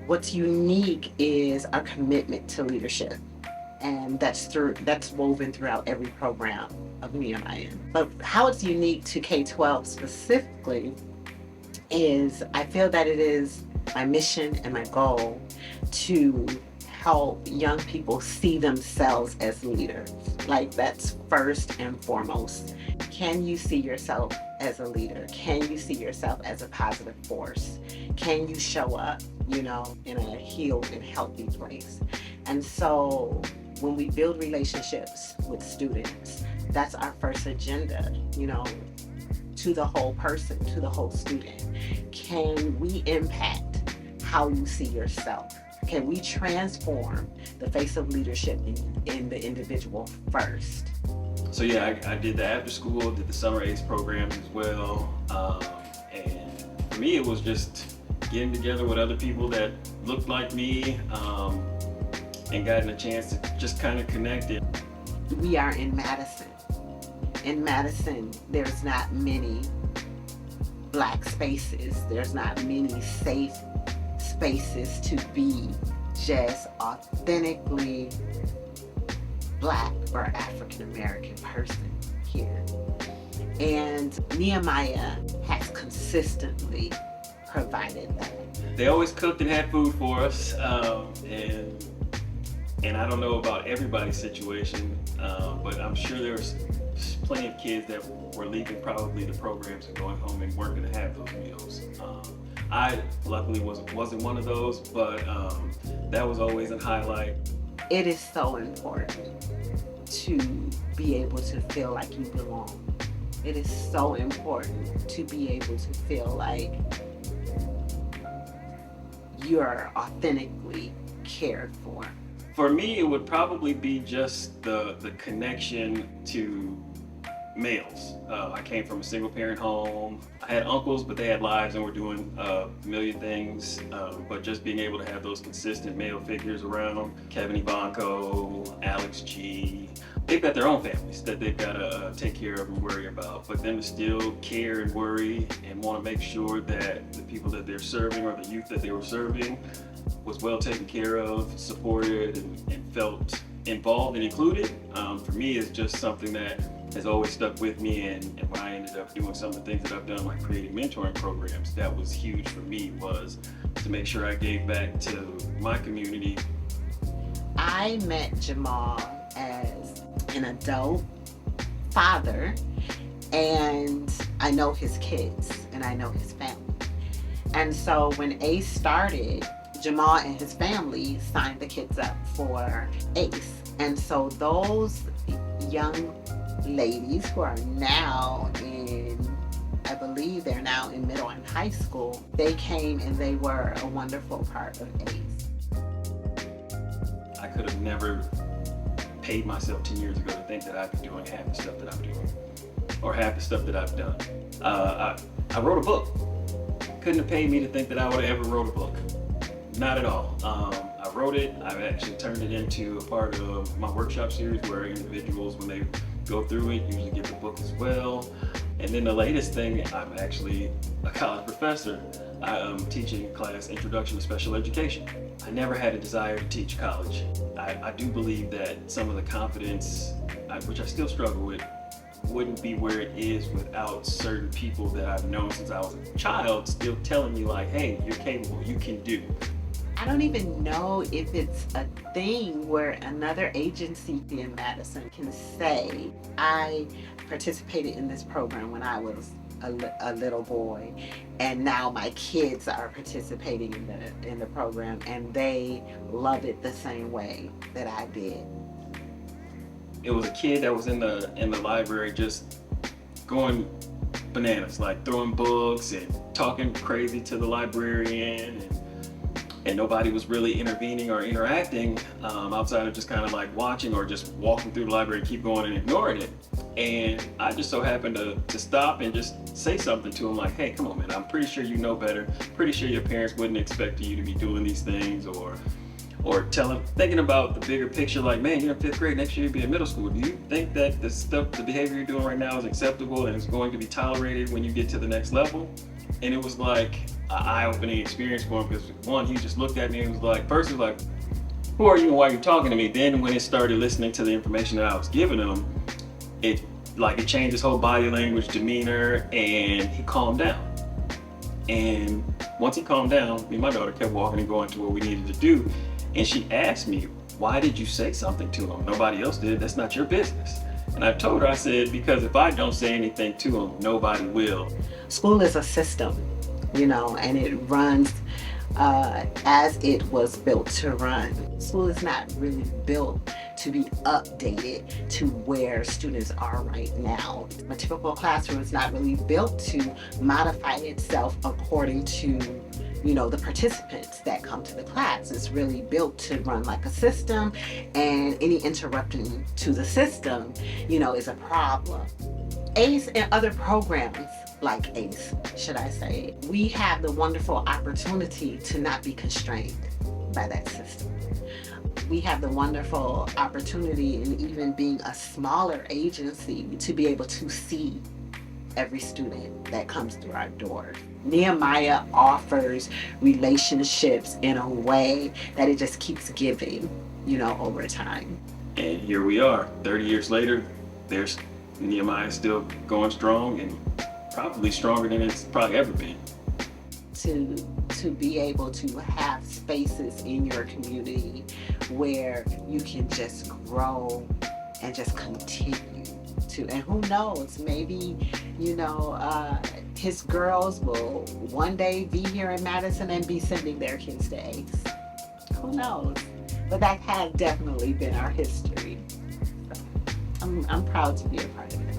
What's unique is our commitment to leadership. And that's woven throughout every program of Nehemiah. But how it's unique to K-12 specifically is I feel that it is my mission and my goal to help young people see themselves as leaders. Like, that's first and foremost. Can you see yourself as a leader? Can you see yourself as a positive force? Can you show up, in a healed and healthy place? And so when we build relationships with students, that's our first agenda, to the whole person, to the whole student. Can we impact how you see yourself? Can we transform the face of leadership in the individual first? So yeah, I did the after school, did the summer ACE programs as well. And for me, it was just getting together with other people that looked like me and gotten a chance to just kind of connect it. We are in Madison. In Madison, there's not many Black spaces. There's not many safe spaces to be just authentically Black or African American person here. And Nehemiah has consistently provided that. They always cooked and had food for us, and I don't know about everybody's situation, but I'm sure there's plenty of kids that were leaving probably the programs and going home and weren't going to have those meals. I luckily wasn't one of those, but that was always a highlight. It is so important to be able to feel like you belong. It is so important to be able to feel like you're authentically cared for. For me, it would probably be just the connection to males. I came from a single parent home. I had uncles, but they had lives and were doing a million things. But just being able to have those consistent male figures around, Kevin Ivanko, Alex G, they've got their own families that they've got to take care of and worry about. But them to still care and worry and want to make sure that the people that they're serving or the youth that they were serving was well taken care of, supported, and felt involved and included. For me, it's just something that has always stuck with me, and when I ended up doing some of the things that I've done, like creating mentoring programs, that was huge for me, was to make sure I gave back to my community. I met Jamaal as an adult father, and I know his kids, and I know his family. And so when ACE started, Jamaal and his family signed the kids up for ACE. And so those young ladies who are now I believe they're now in middle and high school, they came and they were a wonderful part of ACE. I could have never paid myself 10 years ago to think that I'd be doing half the stuff that I'm doing, or half the stuff that I've done. I wrote a book. Couldn't have paid me to think that I would have ever wrote a book. Not at all. I wrote it. I've actually turned it into a part of my workshop series where individuals, when they go through it, usually get the book as well. And then the latest thing, I'm actually a college professor. I'm teaching a class, Introduction to Special Education. I never had a desire to teach college. I do believe that some of the confidence, which I still struggle with, wouldn't be where it is without certain people that I've known since I was a child still telling me like, hey, you're capable, you can do. I don't even know if it's a thing where another agency in Madison can say, I participated in this program when I was a little boy, and now my kids are participating in the program, and they love it the same way that I did. It was a kid that was in the library just going bananas, like throwing books and talking crazy to the librarian, and nobody was really intervening or interacting outside of just kind of like watching or just walking through the library, keep going and ignoring it. And I just so happened to stop and just say something to him like, hey, come on, man, I'm pretty sure you know better. Pretty sure your parents wouldn't expect you to be doing these things, or or thinking about the bigger picture, like, man, you're in 5th grade, next year you'll be in middle school. Do you think that the behavior you're doing right now is acceptable and is going to be tolerated when you get to the next level? And it was like an eye-opening experience for him, because one, he just looked at me and was like, first he was like, who are you and why are you talking to me? Then when it started listening to the information that I was giving him, it changed his whole body language, demeanor, and he calmed down. And once he calmed down, me and my daughter kept walking and going to what we needed to do. And she asked me, why did you say something to him? Nobody else did. That's not your business. And I told her, I said, because if I don't say anything to him, nobody will. School is a system, and it runs as it was built to run. School is not really built to be updated to where students are right now. A typical classroom is not really built to modify itself according to the participants that come to the class. It's really built to run like a system, and any interruption to the system, is a problem. ACE and other programs like ACE, should I say, we have the wonderful opportunity to not be constrained by that system. We have the wonderful opportunity, in even being a smaller agency, to be able to see every student that comes through our doors. Nehemiah offers relationships in a way that it just keeps giving, over time. And here we are, 30 years later, there's Nehemiah still going strong, and probably stronger than it's probably ever been. To be able to have spaces in your community where you can just grow and just continue to, and who knows, maybe his girls will one day be here in Madison and be sending their kids to ACE. Who knows? But that has definitely been our history. So I'm proud to be a part of it.